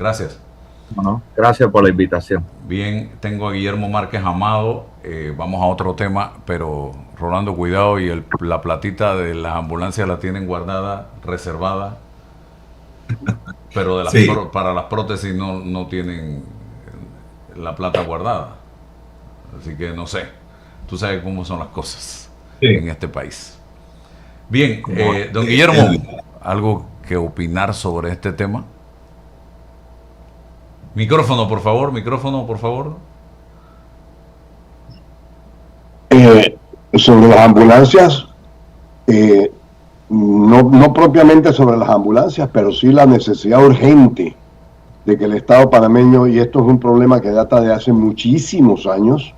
Gracias. Bueno, gracias por la invitación. Bien, tengo a Guillermo Márquez Amado. Vamos a otro tema, pero Rolando, cuidado, y la platita de las ambulancias la tienen guardada, reservada, pero Sí, para las prótesis no tienen la plata guardada. Así que no sé. Tú sabes cómo son las cosas sí. en este país. Bien, Como don Guillermo, Edwin. ¿algo que opinar sobre este tema? Micrófono, por favor, micrófono, por favor. Eh, sobre las ambulancias, eh, no propiamente sobre las ambulancias, pero sí la necesidad urgente de que el Estado panameño, y esto es un problema que data de hace muchísimos años,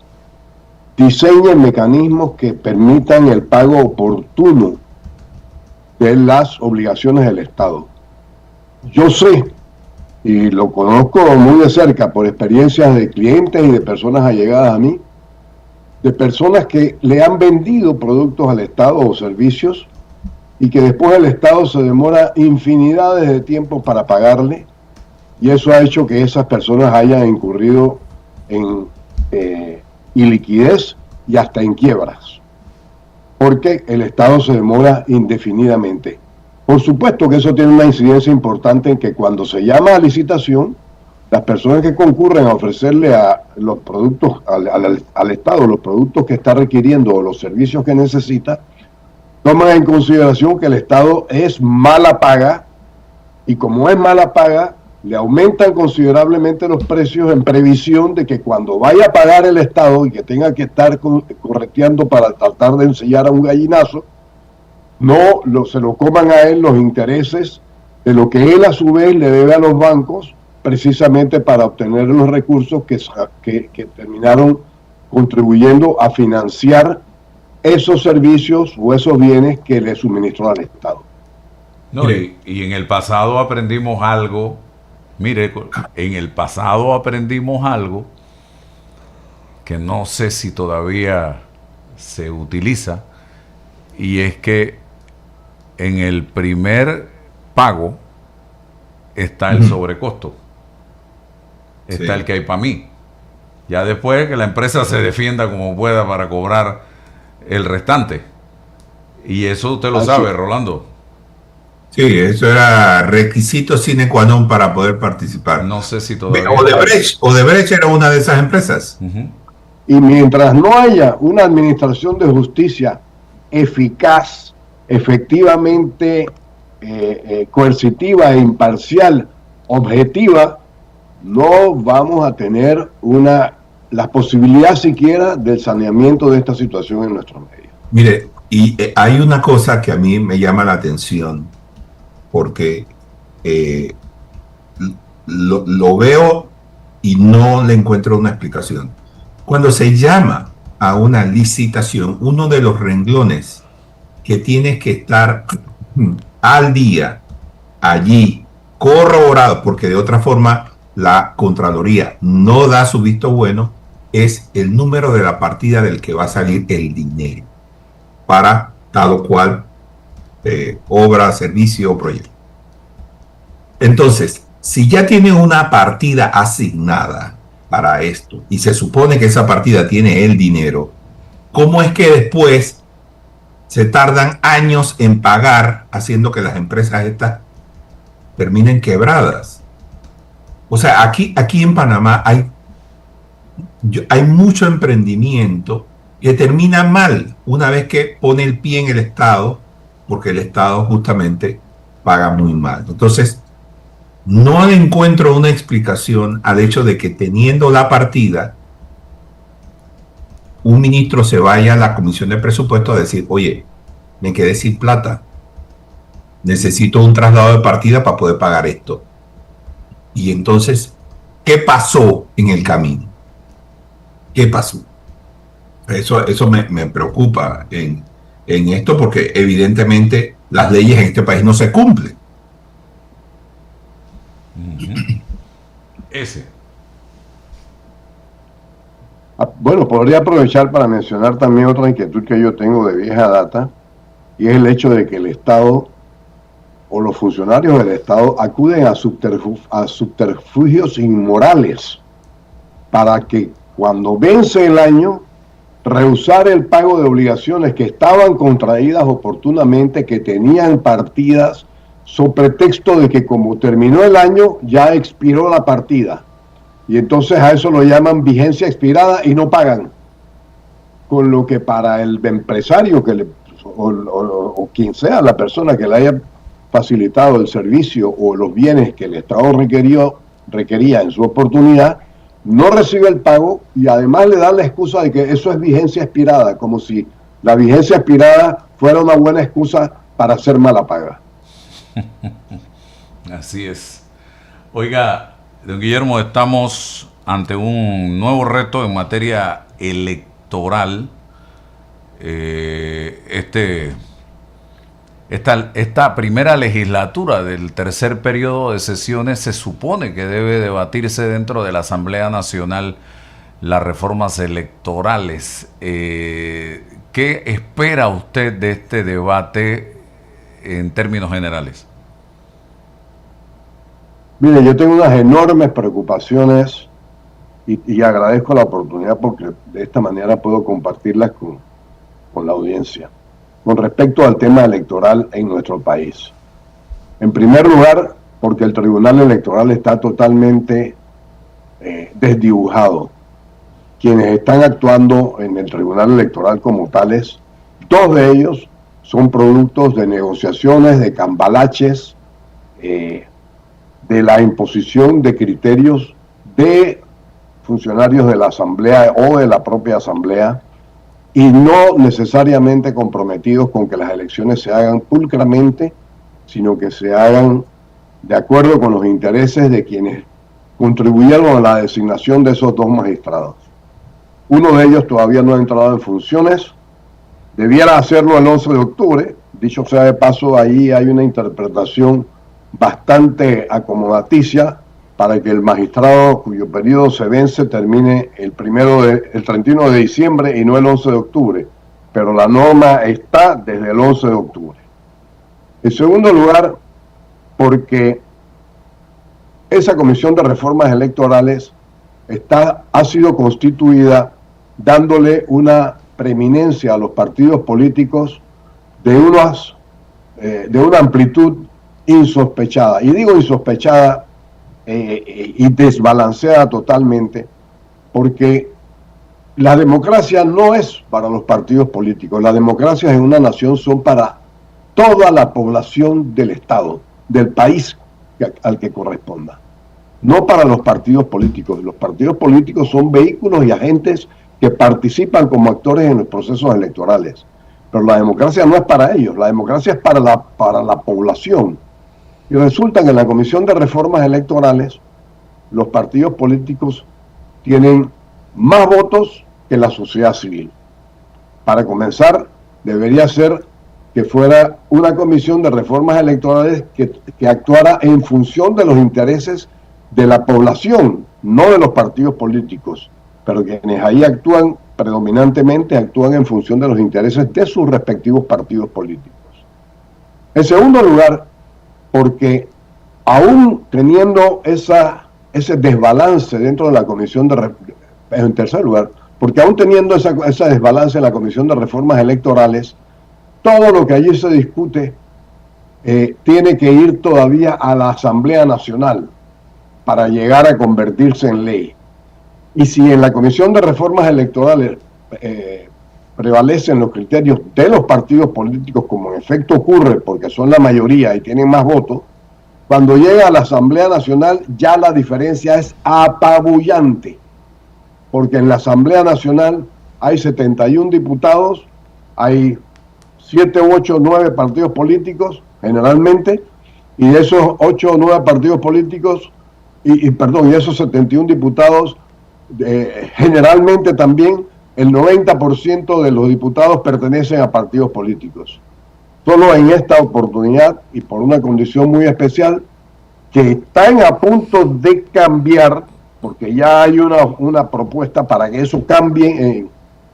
diseñe mecanismos que permitan el pago oportuno de las obligaciones del Estado. Yo sé, y lo conozco muy de cerca por experiencias de clientes y de personas allegadas a mí, de personas que le han vendido productos al Estado o servicios y que después el Estado se demora infinidades de tiempo para pagarle, y eso ha hecho que esas personas hayan incurrido en iliquidez y hasta en quiebras, porque el Estado se demora indefinidamente. Por supuesto que eso tiene una incidencia importante en que cuando se llama a licitación, las personas que concurren a ofrecerle a los productos al Estado, los productos que está requiriendo o los servicios que necesita, toman en consideración que el Estado es mala paga, y como es mala paga, le aumentan considerablemente los precios en previsión de que cuando vaya a pagar el Estado y que tenga que estar correteando para tratar de ensillar a un gallinazo, se lo coman a él los intereses de lo que él a su vez le debe a los bancos, precisamente para obtener los recursos que terminaron contribuyendo a financiar esos servicios o esos bienes que le suministró al Estado. No, y en el pasado aprendimos algo. Mire, en el pasado aprendimos algo que no sé si todavía se utiliza, y es que en el primer pago está el sobrecosto, está el Sí. que hay para mí. Ya después que la empresa se defienda como pueda para cobrar el restante. Y eso usted lo Así, sabe, Rolando. Sí, eso era requisito sine qua non para poder participar. No sé si todavía está. Odebrecht era una de esas empresas. Uh-huh. y mientras no haya una administración de justicia eficaz, efectivamente coercitiva e imparcial, objetiva, no vamos a tener la posibilidad siquiera del saneamiento de esta situación en nuestro medio. Mire, y hay una cosa que a mí me llama la atención, porque lo veo y no le encuentro una explicación. Cuando se llama a una licitación, uno de los renglones que tiene que estar al día, allí, corroborado, porque de otra forma la Contraloría no da su visto bueno, es el número de la partida del que va a salir el dinero para tal o cual obra, servicio o proyecto. Entonces, si ya tiene una partida asignada para esto y se supone que esa partida tiene el dinero, ¿cómo es que después se tardan años en pagar, haciendo que las empresas estas terminen quebradas? O sea, aquí en Panamá hay mucho emprendimiento que termina mal una vez que pone el pie en el Estado, porque el Estado justamente paga muy mal. Entonces, no encuentro una explicación al hecho de que teniendo la partida, un ministro se vaya a la Comisión de Presupuestos a decir, oye, me quedé sin plata, necesito un traslado de partida para poder pagar esto. Y entonces, ¿qué pasó en el camino? ¿Qué pasó? Eso me preocupa en esto, porque evidentemente las leyes en este país no se cumplen. Uh-huh. Ese. Bueno, podría aprovechar para mencionar también otra inquietud que yo tengo de vieja data, y es el hecho de que el Estado o los funcionarios del Estado acuden a subterfugios inmorales para que cuando vence el año, rehusar el pago de obligaciones que estaban contraídas oportunamente, que tenían partidas, sobre pretexto de que como terminó el año, ya expiró la partida. Y entonces a eso lo llaman vigencia expirada y no pagan. Con lo que para el empresario o quien sea la persona que le haya facilitado el servicio o los bienes que el Estado requería en su oportunidad, no recibe el pago y además le dan la excusa de que eso es vigencia expirada, como si la vigencia expirada fuera una buena excusa para hacer mala paga. Así es. Oiga, don Guillermo, estamos ante un nuevo reto en materia electoral. Esta primera legislatura del tercer periodo de sesiones se supone que debe debatirse dentro de la Asamblea Nacional las reformas electorales. ¿Qué espera usted de este debate en términos generales? Mire, yo tengo unas enormes preocupaciones y agradezco la oportunidad porque de esta manera puedo compartirlas con la audiencia con respecto al tema electoral en nuestro país. En primer lugar, porque el Tribunal Electoral está totalmente desdibujado. Quienes están actuando en el Tribunal Electoral como tales, dos de ellos son productos de negociaciones, de cambalaches, de la imposición de criterios de funcionarios de la Asamblea o de la propia Asamblea, y no necesariamente comprometidos con que las elecciones se hagan pulcramente, sino que se hagan de acuerdo con los intereses de quienes contribuyeron a la designación de esos dos magistrados. Uno de ellos todavía no ha entrado en funciones, debiera hacerlo el 11 de octubre, dicho sea de paso, ahí hay una interpretación bastante acomodaticia para que el magistrado cuyo periodo se vence termine el 31 de diciembre y no el 11 de octubre, pero la norma está desde el 11 de octubre. En segundo lugar, porque esa comisión de reformas electorales ha sido constituida dándole una preeminencia a los partidos políticos de una amplitud insospechada. Y digo insospechada y desbalanceada totalmente, porque la democracia no es para los partidos políticos. Las democracias en una nación son para toda la población del Estado, del país al que corresponda, no para los partidos políticos. Los partidos políticos son vehículos y agentes que participan como actores en los procesos electorales, pero la democracia no es para ellos, la democracia es para la población. Y resulta que en la Comisión de Reformas Electorales los partidos políticos tienen más votos que la sociedad civil. Para comenzar, debería ser que fuera una comisión de reformas electorales que actuara en función de los intereses de la población, no de los partidos políticos, pero quienes ahí actúan predominantemente actúan en función de los intereses de sus respectivos partidos políticos. En segundo lugar, porque aún teniendo ese desbalance dentro de la comisión en tercer lugar, porque aún teniendo ese desbalance en la comisión de reformas electorales, todo lo que allí se discute tiene que ir todavía a la Asamblea Nacional para llegar a convertirse en ley. Y si en la comisión de reformas electorales prevalecen los criterios de los partidos políticos, como en efecto ocurre porque son la mayoría y tienen más votos, cuando llega a la Asamblea Nacional ya la diferencia es apabullante, porque en la Asamblea Nacional hay 71 diputados, hay 7, 8, 9 partidos políticos generalmente, y de esos 8 o 9 partidos políticos, y esos 71 diputados, generalmente también el 90% de los diputados pertenecen a partidos políticos. Solo en esta oportunidad y por una condición muy especial que están a punto de cambiar, porque ya hay una propuesta para que eso cambie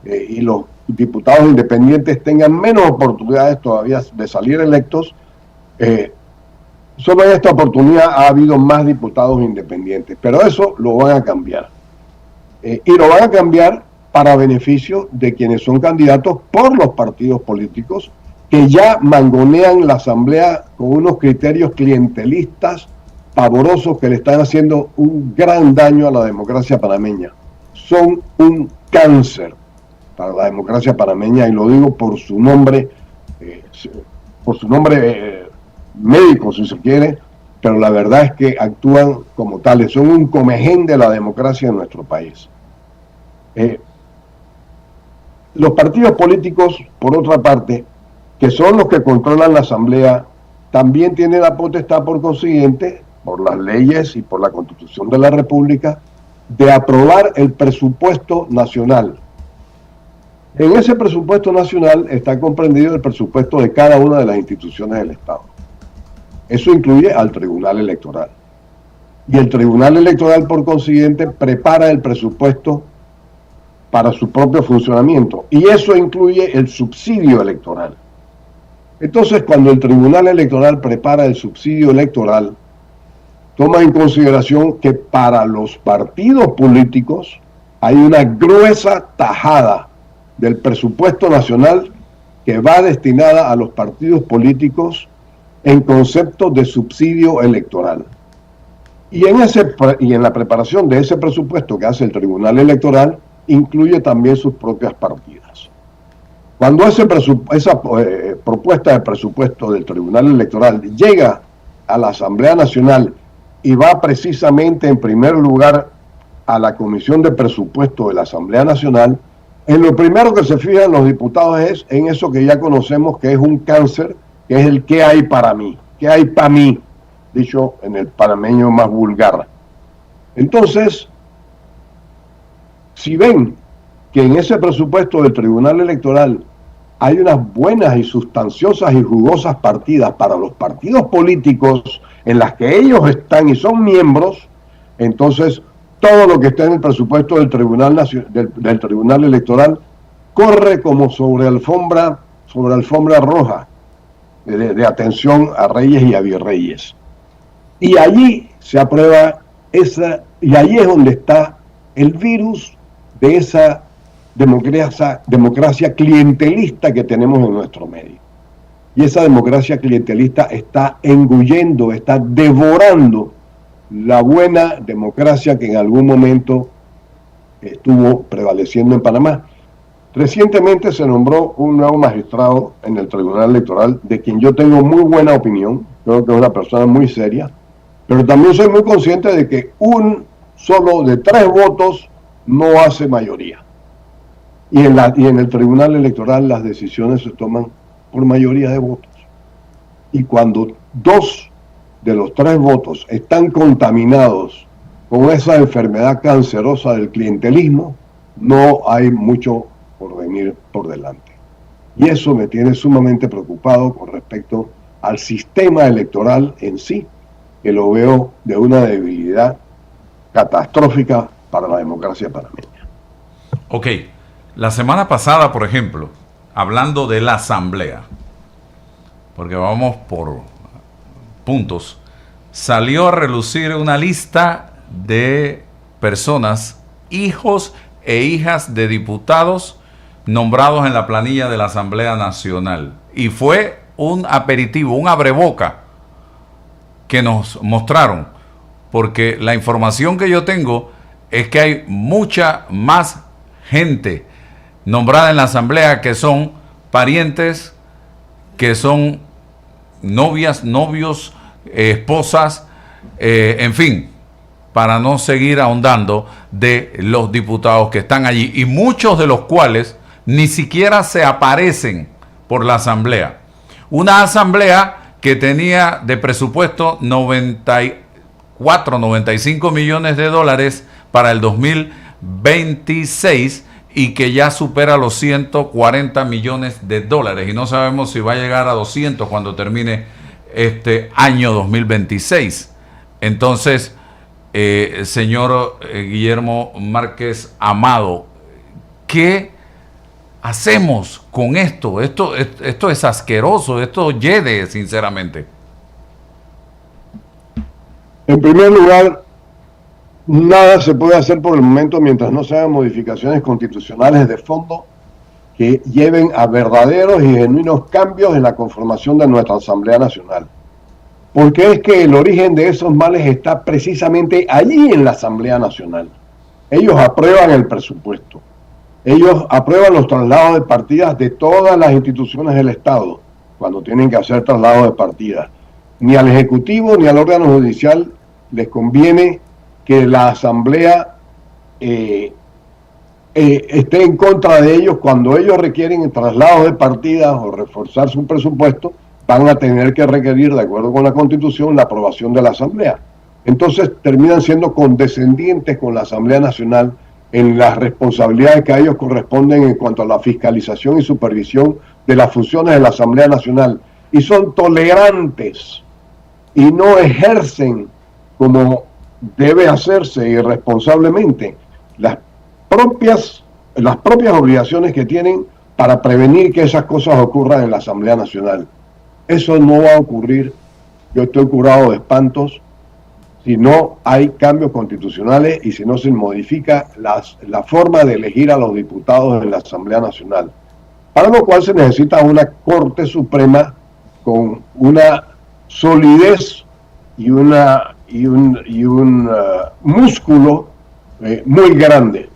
y los diputados independientes tengan menos oportunidades todavía de salir electos, solo en esta oportunidad ha habido más diputados independientes, pero eso lo van a cambiar. Y lo van a cambiar para beneficio de quienes son candidatos por los partidos políticos que ya mangonean la Asamblea con unos criterios clientelistas pavorosos que le están haciendo un gran daño a la democracia panameña. Son un cáncer para la democracia panameña, y lo digo por su nombre, médico, si se quiere, pero la verdad es que actúan como tales, son un comején de la democracia en nuestro país. Los partidos políticos, por otra parte, que son los que controlan la Asamblea, también tienen la potestad, por consiguiente, por las leyes y por la Constitución de la República, de aprobar el presupuesto nacional. En ese presupuesto nacional está comprendido el presupuesto de cada una de las instituciones del Estado. Eso incluye al Tribunal Electoral. Y el Tribunal Electoral, por consiguiente, prepara el presupuesto para su propio funcionamiento. Y eso incluye el subsidio electoral. Entonces, cuando el Tribunal Electoral prepara el subsidio electoral, toma en consideración que para los partidos políticos hay una gruesa tajada del presupuesto nacional que va destinada a los partidos políticos en concepto de subsidio electoral. Y en la preparación de ese presupuesto que hace el Tribunal Electoral, incluye también sus propias partidas. Cuando esa propuesta de presupuesto del Tribunal Electoral llega a la Asamblea Nacional y va precisamente en primer lugar a la Comisión de Presupuesto de la Asamblea Nacional, en lo primero que se fijan los diputados es en eso que ya conocemos que es un cáncer, que es el ¿qué hay para mí? ¿Qué hay para mí? Dicho en el panameño más vulgar. Entonces, si ven que en ese presupuesto del Tribunal Electoral hay unas buenas y sustanciosas y jugosas partidas para los partidos políticos en las que ellos están y son miembros, entonces todo lo que está en el presupuesto del Tribunal Electoral corre como sobre alfombra roja de atención a reyes y a virreyes. Y allí se aprueba y allí es donde está el virus de esa democracia clientelista que tenemos en nuestro medio. Y esa democracia clientelista está engullendo, está devorando la buena democracia que en algún momento estuvo prevaleciendo en Panamá. Recientemente se nombró un nuevo magistrado en el Tribunal Electoral, de quien yo tengo muy buena opinión, creo que es una persona muy seria, pero también soy muy consciente de que un solo de 3 votos no hace mayoría. Y en el Tribunal Electoral las decisiones se toman por mayoría de votos. Y cuando 2 de los 3 votos están contaminados con esa enfermedad cancerosa del clientelismo, no hay mucho por venir por delante. Y eso me tiene sumamente preocupado con respecto al sistema electoral en sí, que lo veo de una debilidad catastrófica para la democracia panameña. Ok, la semana pasada, por ejemplo, hablando de la Asamblea, porque vamos por puntos, salió a relucir una lista de personas, hijos e hijas de diputados nombrados en la planilla de la Asamblea Nacional. Y fue un aperitivo, un abreboca que nos mostraron, porque la información que yo tengo es que hay mucha más gente nombrada en la Asamblea que son parientes, que son novias, novios, esposas, en fin, para no seguir ahondando, de los diputados que están allí, y muchos de los cuales ni siquiera se aparecen por la Asamblea. Una Asamblea que tenía de presupuesto 95 millones de dólares para el 2026 y que ya supera los 140 millones de dólares, y no sabemos si va a llegar a 200 cuando termine este año 2026. Entonces, señor Guillermo Márquez Amado, ¿qué hacemos con esto? Esto es asqueroso, esto hiede, sinceramente. En primer lugar, nada se puede hacer por el momento mientras no se hagan modificaciones constitucionales de fondo que lleven a verdaderos y genuinos cambios en la conformación de nuestra Asamblea Nacional. Porque es que el origen de esos males está precisamente allí en la Asamblea Nacional. Ellos aprueban el presupuesto. Ellos aprueban los traslados de partidas de todas las instituciones del Estado cuando tienen que hacer traslados de partidas. Ni al Ejecutivo ni al órgano judicial les conviene que la Asamblea esté en contra de ellos. Cuando ellos requieren traslados de partidas o reforzar su presupuesto, van a tener que requerir, de acuerdo con la Constitución, la aprobación de la Asamblea. Entonces terminan siendo condescendientes con la Asamblea Nacional en las responsabilidades que a ellos corresponden en cuanto a la fiscalización y supervisión de las funciones de la Asamblea Nacional. Y son tolerantes y no ejercen como debe hacerse irresponsablemente las propias obligaciones que tienen para prevenir que esas cosas ocurran en la Asamblea Nacional. Eso no va a ocurrir, yo estoy curado de espantos, si no hay cambios constitucionales y si no se modifica la forma de elegir a los diputados en la Asamblea Nacional. Para lo cual se necesita una Corte Suprema con una solidez y un músculo muy grande.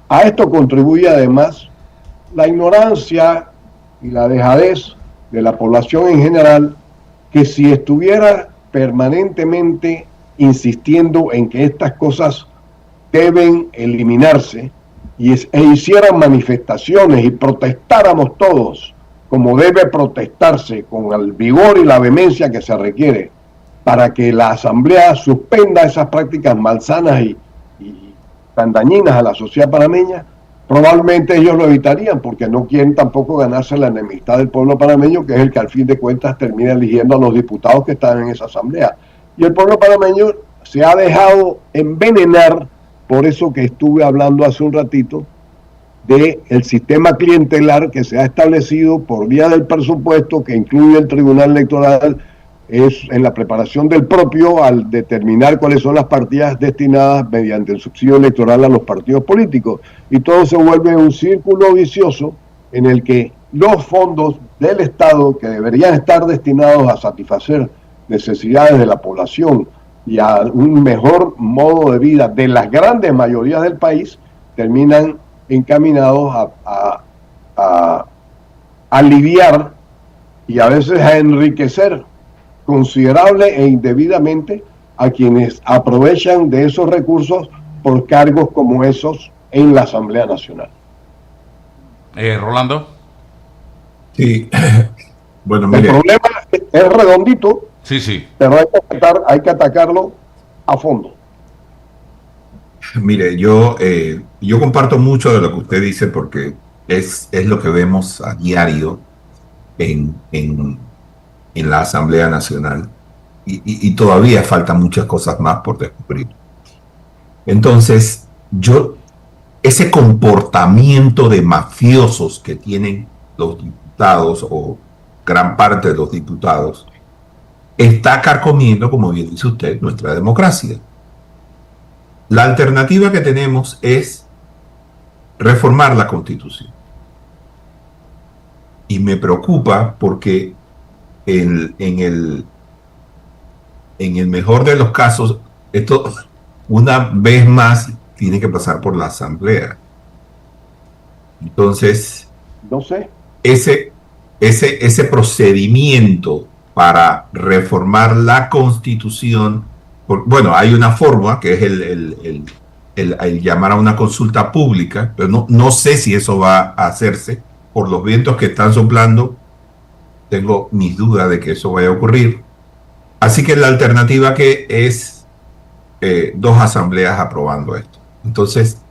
A esto contribuye además la ignorancia y la dejadez de la población en general, que si estuviera permanentemente insistiendo en que estas cosas deben eliminarse e hicieran manifestaciones y protestáramos todos como debe protestarse, con el vigor y la vehemencia que se requiere para que la Asamblea suspenda esas prácticas malsanas y tan dañinas a la sociedad panameña, probablemente ellos lo evitarían, porque no quieren tampoco ganarse la enemistad del pueblo panameño, que es el que al fin de cuentas termina eligiendo a los diputados que están en esa asamblea. Y el pueblo panameño se ha dejado envenenar por eso que estuve hablando hace un ratito, del sistema clientelar que se ha establecido por vía del presupuesto, que incluye el Tribunal Electoral, es en la preparación del propio al determinar cuáles son las partidas destinadas mediante el subsidio electoral a los partidos políticos. Y todo se vuelve un círculo vicioso en el que los fondos del Estado, que deberían estar destinados a satisfacer necesidades de la población y a un mejor modo de vida de las grandes mayorías del país, terminan encaminados a aliviar y a veces a enriquecer considerable e indebidamente a quienes aprovechan de esos recursos por cargos como esos en la Asamblea Nacional. Rolando. Sí, bueno, El mire. problema es redondito, Sí. pero hay que atacarlo a fondo. Mire, yo comparto mucho de lo que usted dice porque es lo que vemos a diario en la Asamblea Nacional y todavía faltan muchas cosas más por descubrir. Entonces, ese comportamiento de mafiosos que tienen los diputados o gran parte de los diputados está carcomiendo, como bien dice usted, nuestra democracia. La alternativa que tenemos es reformar la Constitución. Y me preocupa porque en el mejor de los casos, esto una vez más tiene que pasar por la Asamblea. Entonces, No sé. ese procedimiento para reformar la Constitución, bueno, hay una forma que es el llamar a una consulta pública, pero no sé si eso va a hacerse. Por los vientos que están soplando, tengo mis dudas de que eso vaya a ocurrir. Así que la alternativa que es dos asambleas aprobando esto. Entonces,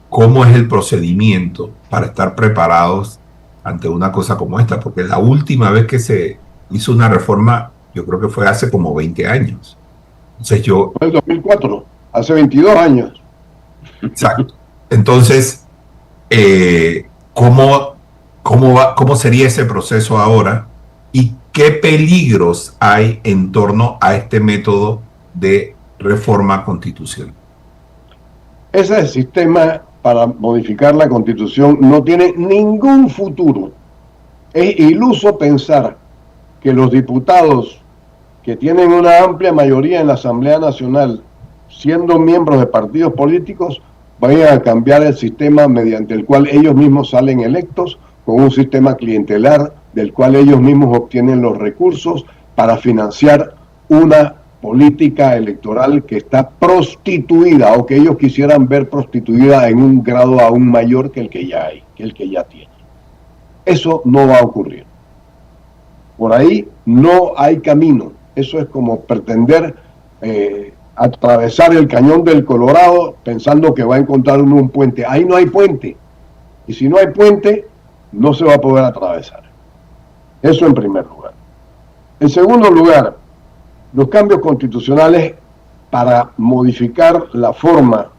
¿cómo es el procedimiento para estar preparados ante una cosa como esta? Porque la última vez que se hizo una reforma, yo creo que fue hace como 20 años. Entonces Fue el 2004, hace 22 años. Exacto. Entonces, ¿cómo sería ese proceso ahora? ¿Y qué peligros hay en torno a este método de reforma constitucional. Ese sistema para modificar la Constitución no tiene ningún futuro. Es iluso pensar que los diputados que tienen una amplia mayoría en la Asamblea Nacional, siendo miembros de partidos políticos, vayan a cambiar el sistema mediante el cual ellos mismos salen electos, con un sistema clientelar del cual ellos mismos obtienen los recursos para financiar una política electoral que está prostituida o que ellos quisieran ver prostituida en un grado aún mayor que el que ya hay, que el que ya tiene. Eso no va a ocurrir. Por ahí no hay camino. Eso es como pretender atravesar el cañón del Colorado pensando que va a encontrar uno un puente. Ahí no hay puente. Y si no hay puente, no se va a poder atravesar. Eso en primer lugar. En segundo lugar, los cambios constitucionales para modificar la forma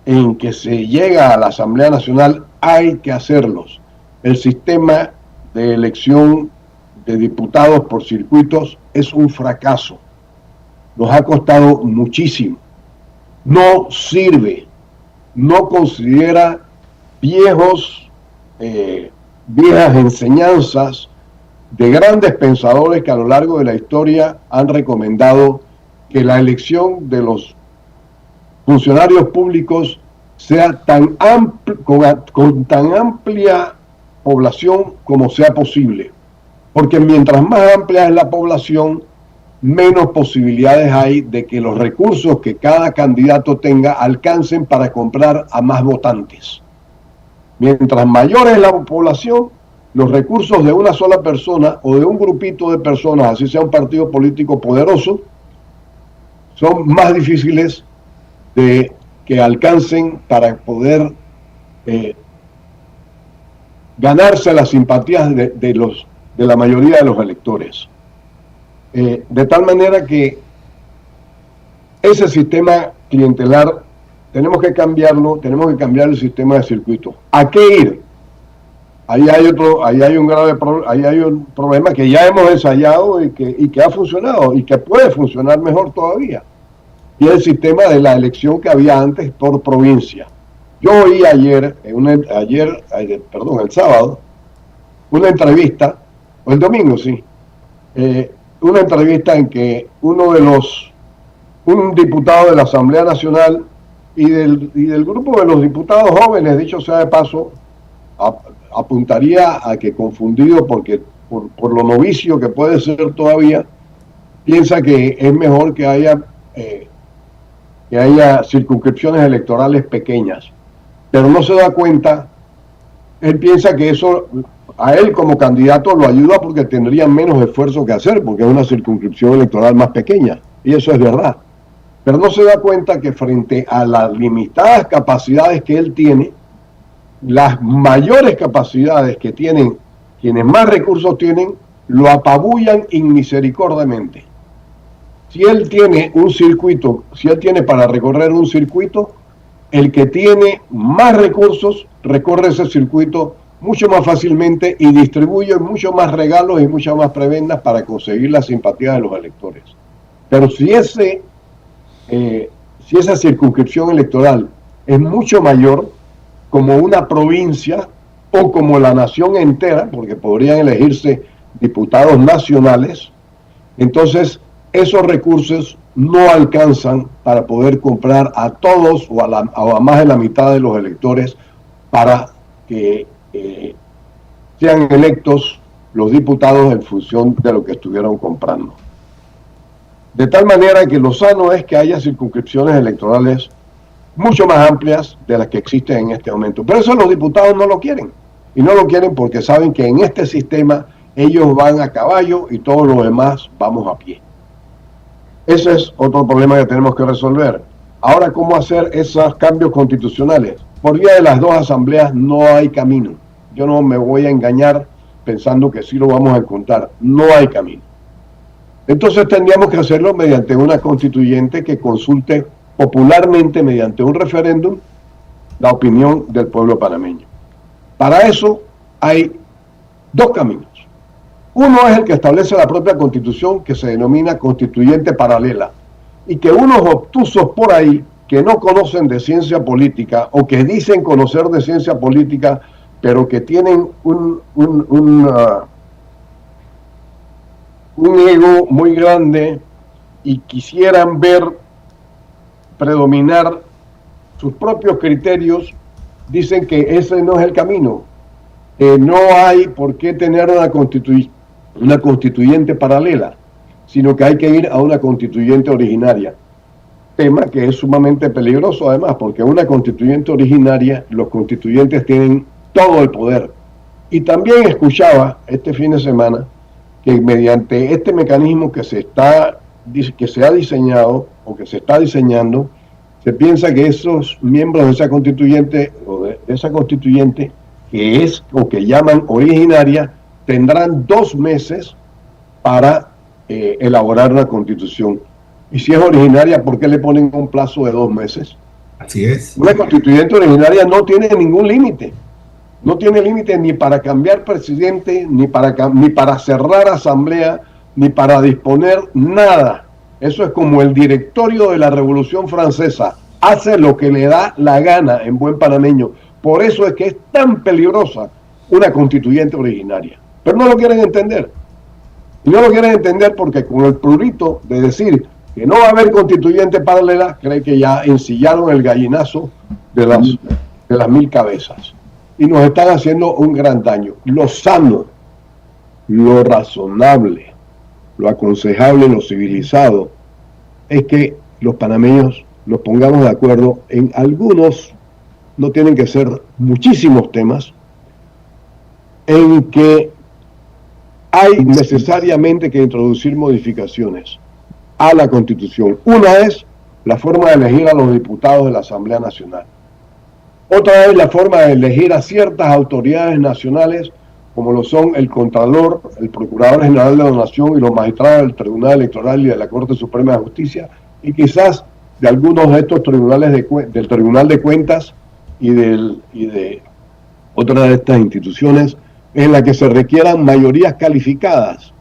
en que se llega a la Asamblea Nacional hay que hacerlos. El sistema de elección de diputados por circuitos es un fracaso. Nos ha costado muchísimo. No sirve. No considera viejas enseñanzas de grandes pensadores que a lo largo de la historia han recomendado que la elección de los funcionarios públicos sea con tan amplia población como sea posible. Porque mientras más amplia es la población, menos posibilidades hay de que los recursos que cada candidato tenga alcancen para comprar a más votantes. Mientras mayor es la población, los recursos de una sola persona o de un grupito de personas, así sea un partido político poderoso, son más difíciles de que alcancen para poder ganarse las simpatías de la mayoría de los electores. De tal manera que ese sistema clientelar tenemos que cambiarlo, tenemos que cambiar el sistema de circuito. ¿A qué ir? Ahí hay un problema que ya hemos ensayado y que ha funcionado y que puede funcionar mejor todavía. Y el sistema de la elección que había antes por provincia. Yo oí el sábado, una entrevista, o el domingo, sí, una entrevista en que un diputado de la Asamblea Nacional y del grupo de los diputados jóvenes, dicho sea de paso, apuntaría a que confundido porque por lo novicio que puede ser todavía, piensa que es mejor que haya circunscripciones electorales pequeñas, pero no se da cuenta. Él piensa que eso a él como candidato lo ayuda porque tendría menos esfuerzo que hacer, porque es una circunscripción electoral más pequeña, y eso es verdad. Pero no se da cuenta que frente a las limitadas capacidades que él tiene, las mayores capacidades que tienen quienes más recursos tienen, lo apabullan inmisericordiamente. Si él tiene un circuito, si él tiene para recorrer un circuito, el que tiene más recursos recorre ese circuito mucho más fácilmente y distribuye mucho más regalos y muchas más prebendas para conseguir la simpatía de los electores. Pero si esa circunscripción electoral es mucho mayor, como una provincia o como la nación entera, porque podrían elegirse diputados nacionales, entonces esos recursos no alcanzan para poder comprar a todos o a más de la mitad de los electores para que sean electos los diputados en función de lo que estuvieron comprando. De tal manera que lo sano es que haya circunscripciones electorales mucho más amplias de las que existen en este momento. Pero eso los diputados no lo quieren. Y no lo quieren porque saben que en este sistema ellos van a caballo y todos los demás vamos a pie. Ese es otro problema que tenemos que resolver. Ahora, ¿cómo hacer esos cambios constitucionales? Por vía de las dos asambleas no hay camino. Yo no me voy a engañar pensando que sí lo vamos a encontrar. No hay camino. Entonces tendríamos que hacerlo mediante una constituyente que consulte popularmente, mediante un referéndum, la opinión del pueblo panameño. Para eso hay dos caminos. Uno es el que establece la propia Constitución, que se denomina constituyente paralela. y que unos obtusos por ahí que no conocen de ciencia política o que dicen conocer de ciencia política, pero que tienen un ego muy grande y quisieran ver predominar sus propios criterios, dicen que ese no es el camino, que no hay por qué tener una constituyente paralela, sino que hay que ir a una constituyente originaria. Tema que es sumamente peligroso además, porque una constituyente originaria, los constituyentes tienen todo el poder. Y también escuchaba este fin de semana que mediante este mecanismo que se ha diseñado o que se está diseñando, se piensa que esos miembros de esa constituyente o de esa constituyente que es o que llaman originaria tendrán 2 meses para elaborar una constitución. Y si es originaria, ¿por qué le ponen un plazo de 2 meses? Así es. Una constituyente originaria no tiene ningún límite. No tiene límite ni para cambiar presidente, ni para cerrar asamblea, ni para disponer nada. Eso es como el directorio de la Revolución Francesa. Hace lo que le da la gana en buen panameño. Por eso es que es tan peligrosa una constituyente originaria. Pero no lo quieren entender. Y no lo quieren entender porque con el prurito de decir que no va a haber constituyente paralela, cree que ya ensillaron el gallinazo de las 1000 cabezas. Y nos están haciendo un gran daño. Lo sano, lo razonable, lo aconsejable, lo civilizado, es que los panameños nos pongamos de acuerdo en algunos, no tienen que ser muchísimos temas, en que hay necesariamente que introducir modificaciones a la Constitución. Una es la forma de elegir a los diputados de la Asamblea Nacional. Otra es la forma de elegir a ciertas autoridades nacionales, como lo son el Contralor, el Procurador General de la Nación y los magistrados del Tribunal Electoral y de la Corte Suprema de Justicia, y quizás de algunos de estos tribunales del Tribunal de Cuentas y de otras de estas instituciones, en la que se requieran mayorías calificadas.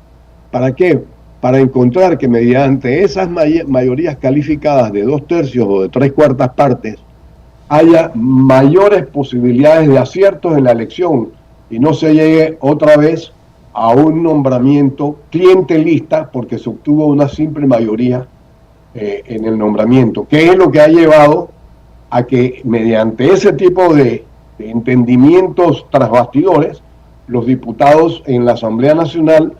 ¿Para qué? Para encontrar que mediante esas mayorías calificadas de 2/3 o de 3/4 partes haya mayores posibilidades de aciertos en la elección y no se llegue otra vez a un nombramiento clientelista porque se obtuvo una simple mayoría en el nombramiento, que es lo que ha llevado a que mediante ese tipo de entendimientos tras bastidores, los diputados en la Asamblea Nacional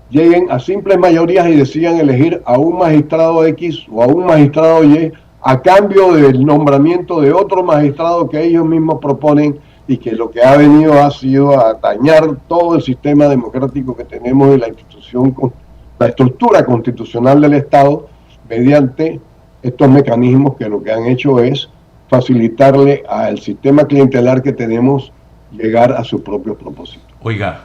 lleguen a simples mayorías y decidan elegir a un magistrado X o a un magistrado Y a cambio del nombramiento de otro magistrado que ellos mismos proponen y que lo que ha venido ha sido a dañar todo el sistema democrático que tenemos y la estructura constitucional del Estado mediante estos mecanismos que lo que han hecho es facilitarle al sistema clientelar que tenemos llegar a sus propios propósitos. Oiga.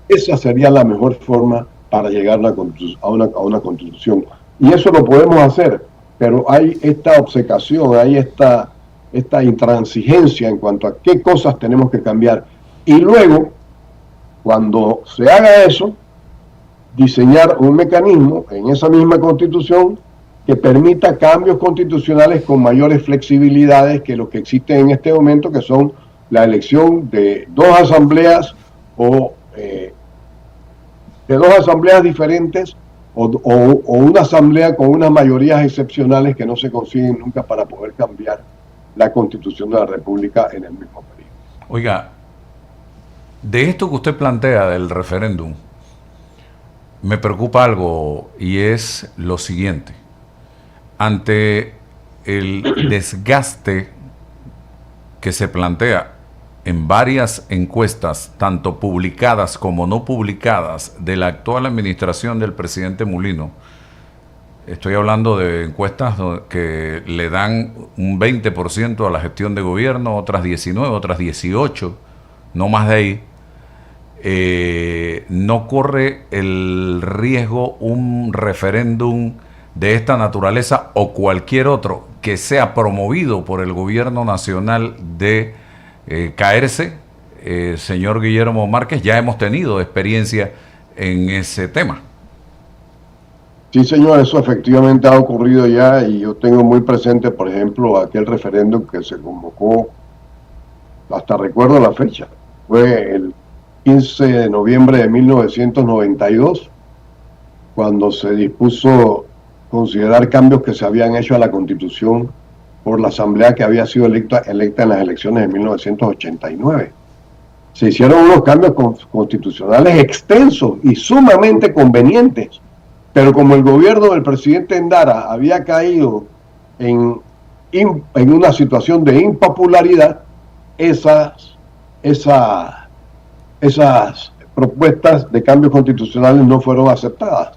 Esa sería la mejor forma para llegar a una constitución. Y eso lo podemos hacer, pero hay esta obcecación, hay esta intransigencia en cuanto a qué cosas tenemos que cambiar. Y luego, cuando se haga eso, diseñar un mecanismo en esa misma constitución que permita cambios constitucionales con mayores flexibilidades que los que existen en este momento, que son la elección de 2 asambleas o de 2 asambleas diferentes o una asamblea con unas mayorías excepcionales que no se consiguen nunca para poder cambiar la Constitución de la República en el mismo periodo. Oiga, de esto que usted plantea del referéndum, me preocupa algo y es lo siguiente. Ante el desgaste que se plantea en varias encuestas, tanto publicadas como no publicadas, de la actual administración del presidente Mulino, estoy hablando de encuestas que le dan un 20% a la gestión de gobierno, otras 19, otras 18, no más de ahí, no corre el riesgo un referéndum de esta naturaleza o cualquier otro que sea promovido por el gobierno nacional de caerse. Señor Guillermo Márquez, ya hemos tenido experiencia en ese tema. Sí, señor, eso efectivamente ha ocurrido ya y yo tengo muy presente, por ejemplo, aquel referéndum que se convocó, hasta recuerdo la fecha, fue el 15 de noviembre de 1992, cuando se dispuso considerar cambios que se habían hecho a la Constitución por la Asamblea que había sido electa en las elecciones de 1989. Se hicieron unos cambios constitucionales extensos y sumamente convenientes, pero como el gobierno del presidente Endara había caído en una situación de impopularidad, esas propuestas de cambios constitucionales no fueron aceptadas,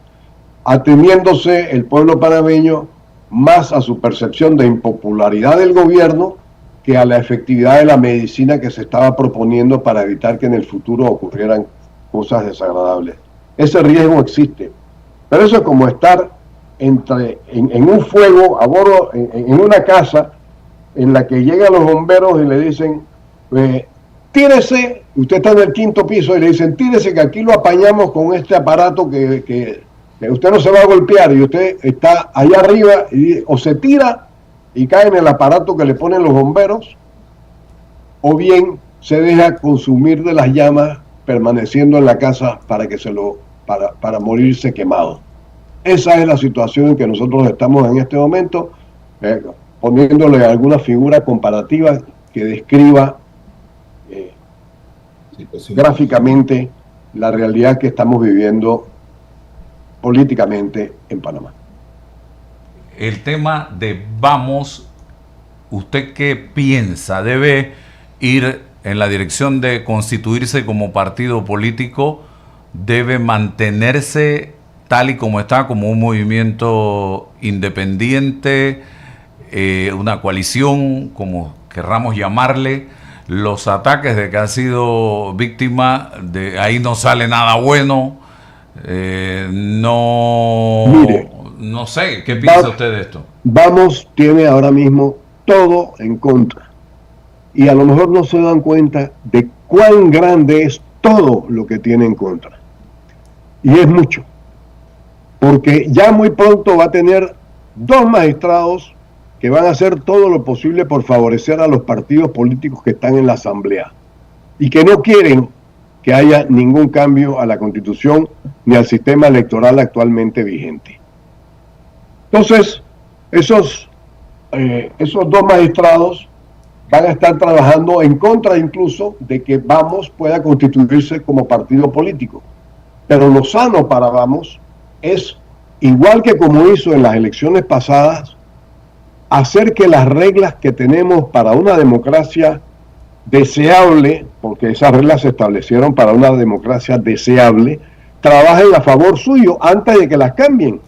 ateniéndose el pueblo panameño más a su percepción de impopularidad del gobierno que a la efectividad de la medicina que se estaba proponiendo para evitar que en el futuro ocurrieran cosas desagradables. Ese riesgo existe, pero eso es como estar en un fuego a bordo, en una casa en la que llegan los bomberos y le dicen, tírese, usted está en el 5º piso y le dicen, tírese que aquí lo apañamos con este aparato que usted no se va a golpear, y usted está allá arriba y o se tira y cae en el aparato que le ponen los bomberos, o bien se deja consumir de las llamas permaneciendo en la casa para morirse quemado. Esa es la situación en que nosotros estamos en este momento, poniéndole alguna figura comparativa que describa gráficamente la realidad que estamos viviendo políticamente en Panamá. El tema de vamos, ¿usted qué piensa? ¿Debe ir en la dirección de constituirse como partido político? ¿Debe mantenerse tal y como está, como un movimiento independiente, una coalición, como querramos llamarle? Los ataques de que ha sido víctima, de ahí no sale nada bueno. No sé, ¿qué piensa usted de esto? Vamos tiene ahora mismo todo en contra, y a lo mejor no se dan cuenta de cuán grande es todo lo que tiene en contra, y es mucho, porque ya muy pronto va a tener 2 magistrados que van a hacer todo lo posible por favorecer a los partidos políticos que están en la Asamblea y que no quieren que haya ningún cambio a la Constitución ni al sistema electoral actualmente vigente. Entonces, esos 2 magistrados van a estar trabajando en contra incluso de que Vamos pueda constituirse como partido político. Pero lo sano para Vamos es, igual que como hizo en las elecciones pasadas, hacer que las reglas que tenemos para una democracia deseable, porque esas reglas se establecieron para una democracia deseable, trabajen a favor suyo antes de que las cambien.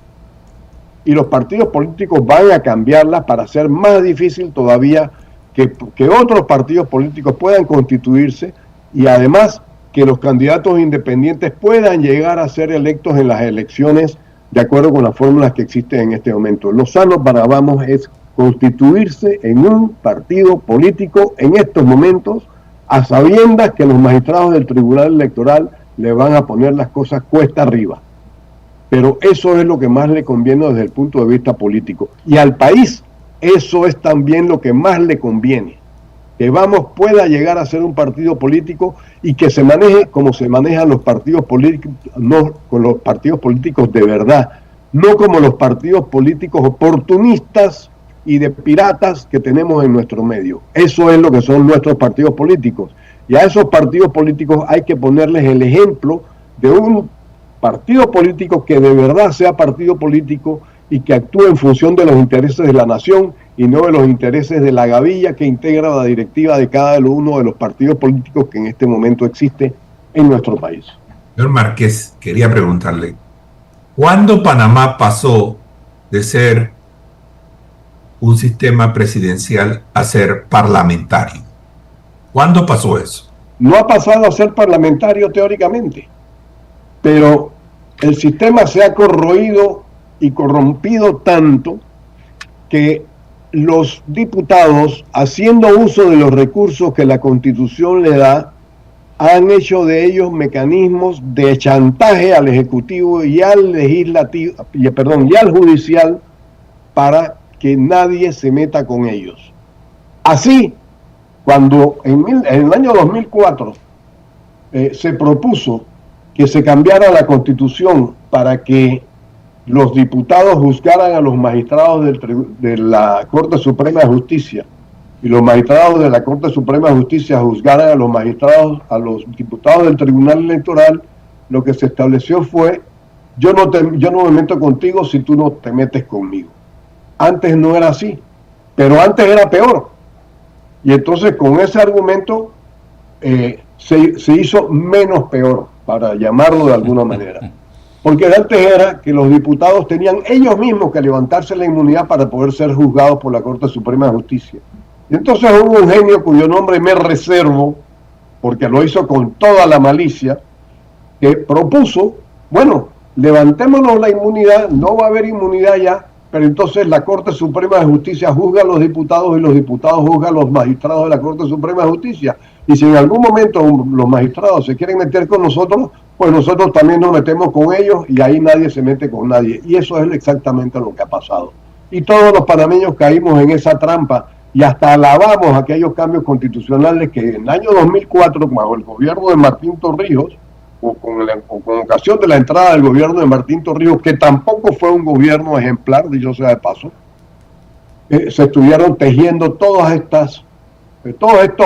Y los partidos políticos van a cambiarlas para hacer más difícil todavía que otros partidos políticos puedan constituirse, y además que los candidatos independientes puedan llegar a ser electos en las elecciones de acuerdo con las fórmulas que existen en este momento. Lo sano para Vamos es constituirse en un partido político en estos momentos, a sabiendas que los magistrados del Tribunal Electoral le van a poner las cosas cuesta arriba. Pero eso es lo que más le conviene desde el punto de vista político. Y al país eso es también lo que más le conviene. Que Vamos pueda llegar a ser un partido político y que se maneje como se manejan los partidos políticos, no con los partidos políticos de verdad, no como los partidos políticos oportunistas y de piratas que tenemos en nuestro medio. Eso es lo que son nuestros partidos políticos. Y a esos partidos políticos hay que ponerles el ejemplo de un partido político que de verdad sea partido político y que actúe en función de los intereses de la nación y no de los intereses de la gavilla que integra la directiva de cada uno de los partidos políticos que en este momento existe en nuestro país. Señor Márquez, quería preguntarle, ¿cuándo Panamá pasó de ser un sistema presidencial a ser parlamentario? ¿Cuándo pasó eso? No ha pasado a ser parlamentario teóricamente, pero el sistema se ha corroído y corrompido tanto que los diputados, haciendo uso de los recursos que la Constitución le da, han hecho de ellos mecanismos de chantaje al Ejecutivo y al Legislativo, y al Judicial, para que nadie se meta con ellos. Así, cuando en el año 2004 se propuso que se cambiara la Constitución para que los diputados juzgaran a los magistrados de la Corte Suprema de Justicia y los magistrados de la Corte Suprema de Justicia juzgaran a los magistrados, a los diputados del Tribunal Electoral, lo que se estableció fue: yo no me meto contigo si tú no te metes conmigo. Antes no era así, pero antes era peor. Y entonces con ese argumento se hizo menos peor, para llamarlo de alguna manera. Porque antes era que los diputados tenían ellos mismos que levantarse la inmunidad para poder ser juzgados por la Corte Suprema de Justicia. Y entonces hubo un genio cuyo nombre me reservo, porque lo hizo con toda la malicia, que propuso: bueno, levantémonos la inmunidad, no va a haber inmunidad ya, pero entonces la Corte Suprema de Justicia juzga a los diputados y los diputados juzgan a los magistrados de la Corte Suprema de Justicia. Y si en algún momento los magistrados se quieren meter con nosotros, pues nosotros también nos metemos con ellos y ahí nadie se mete con nadie. Y eso es exactamente lo que ha pasado. Y todos los panameños caímos en esa trampa y hasta alabamos aquellos cambios constitucionales que en el año 2004, bajo el gobierno de Martín Torrijos, o con ocasión de la entrada del gobierno de Martín Torrijos, que tampoco fue un gobierno ejemplar, dicho sea de paso, se estuvieron tejiendo todos estos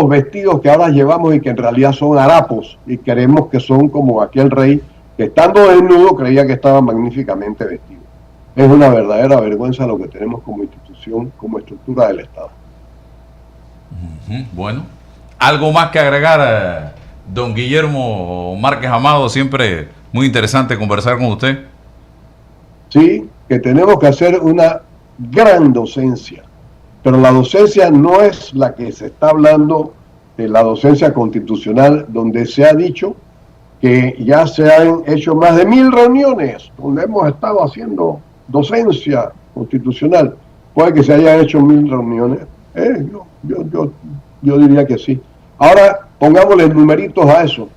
vestidos que ahora llevamos y que en realidad son harapos, y creemos que son como aquel rey que, estando desnudo, creía que estaba magníficamente vestido. Es una verdadera vergüenza lo que tenemos como institución, como estructura del Estado. Bueno, ¿algo más que agregar, don Guillermo Márquez Amado? Siempre muy interesante conversar con usted. Sí, que tenemos que hacer una gran docencia, pero la docencia no es la que se está hablando de la docencia constitucional, donde se ha dicho que ya se han hecho más de 1000 reuniones donde hemos estado haciendo docencia constitucional. Puede que se hayan hecho 1000 reuniones. Yo diría que sí. Ahora pongámosle numeritos a eso.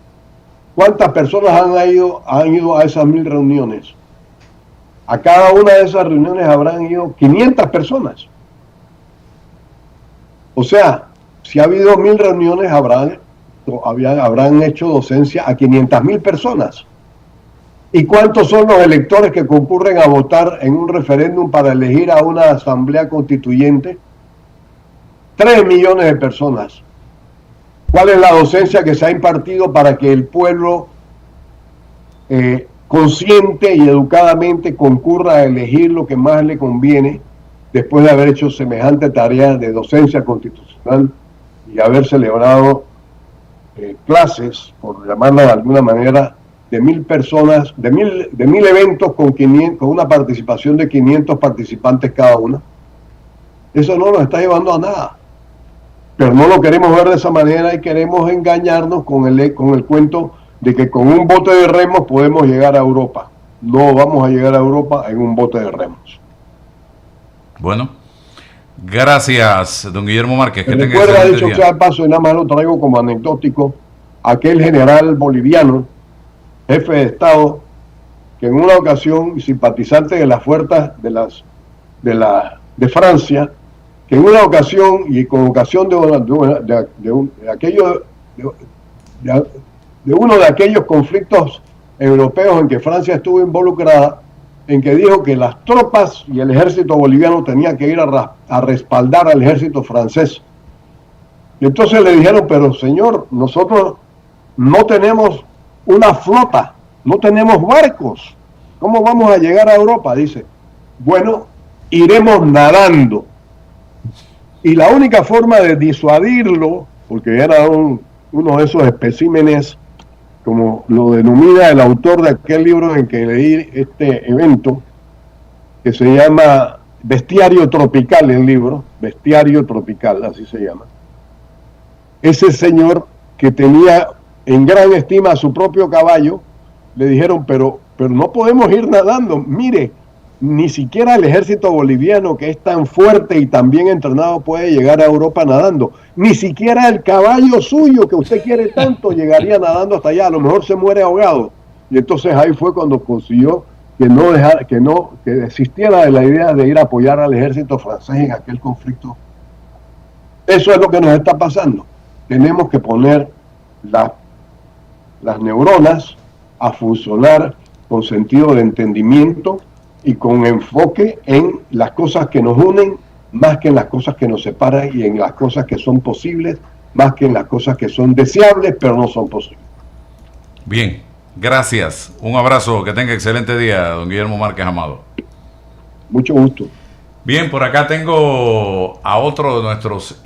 ¿Cuántas personas han ido a esas 1000 reuniones? A cada una de esas reuniones habrán ido 500 personas. O sea, si ha habido 1000 reuniones, habrán hecho docencia a 500.000 personas. ¿Y cuántos son los electores que concurren a votar en un referéndum para elegir a una asamblea constituyente? 3 millones de personas. ¿Cuál es la docencia que se ha impartido para que el pueblo consciente y educadamente concurra a elegir lo que más le conviene, después de haber hecho semejante tarea de docencia constitucional y haber celebrado clases, por llamarla de alguna manera, de 1000 personas, de mil eventos con una participación de 500 participantes cada una? Eso no nos está llevando a nada. Pero no lo queremos ver de esa manera y queremos engañarnos con el cuento de que con un bote de remos podemos llegar a Europa. No vamos a llegar a Europa en un bote de remos. Bueno, gracias, don Guillermo Márquez. Que tenga recuerda, excelente dicho día. sea de paso, y nada más lo traigo como anecdótico, aquel general boliviano, jefe de Estado, que en una ocasión, y simpatizante de las fuerzas de Francia, que en una ocasión y con ocasión de uno de aquellos conflictos europeos en que Francia estuvo involucrada, en que dijo que las tropas y el ejército boliviano tenían que ir a respaldar al ejército francés. Y entonces le dijeron: pero señor, nosotros no tenemos una flota, no tenemos barcos, ¿cómo vamos a llegar a Europa? Dice: bueno, iremos nadando. Y la única forma de disuadirlo, porque era uno de esos especímenes, como lo denomina el autor de aquel libro en que leí este evento, que se llama Bestiario Tropical, el libro, Bestiario Tropical, así se llama. Ese señor, que tenía en gran estima a su propio caballo, le dijeron: pero no podemos ir nadando, mire, Ni siquiera el ejército boliviano, que es tan fuerte y tan bien entrenado, puede llegar a Europa nadando. Ni siquiera el caballo suyo, que usted quiere tanto, llegaría nadando hasta allá. A lo mejor se muere ahogado. Y entonces ahí fue cuando consiguió que desistiera de la idea de ir a apoyar al ejército francés en aquel conflicto. Eso es lo que nos está pasando. Tenemos que poner las neuronas a funcionar con sentido de entendimiento y con enfoque en las cosas que nos unen más que en las cosas que nos separan, y en las cosas que son posibles más que en las cosas que son deseables pero no son posibles. Bien, gracias. Un abrazo, que tenga excelente día, don Guillermo Márquez Amado. Mucho gusto. Bien, por acá tengo a otro de nuestros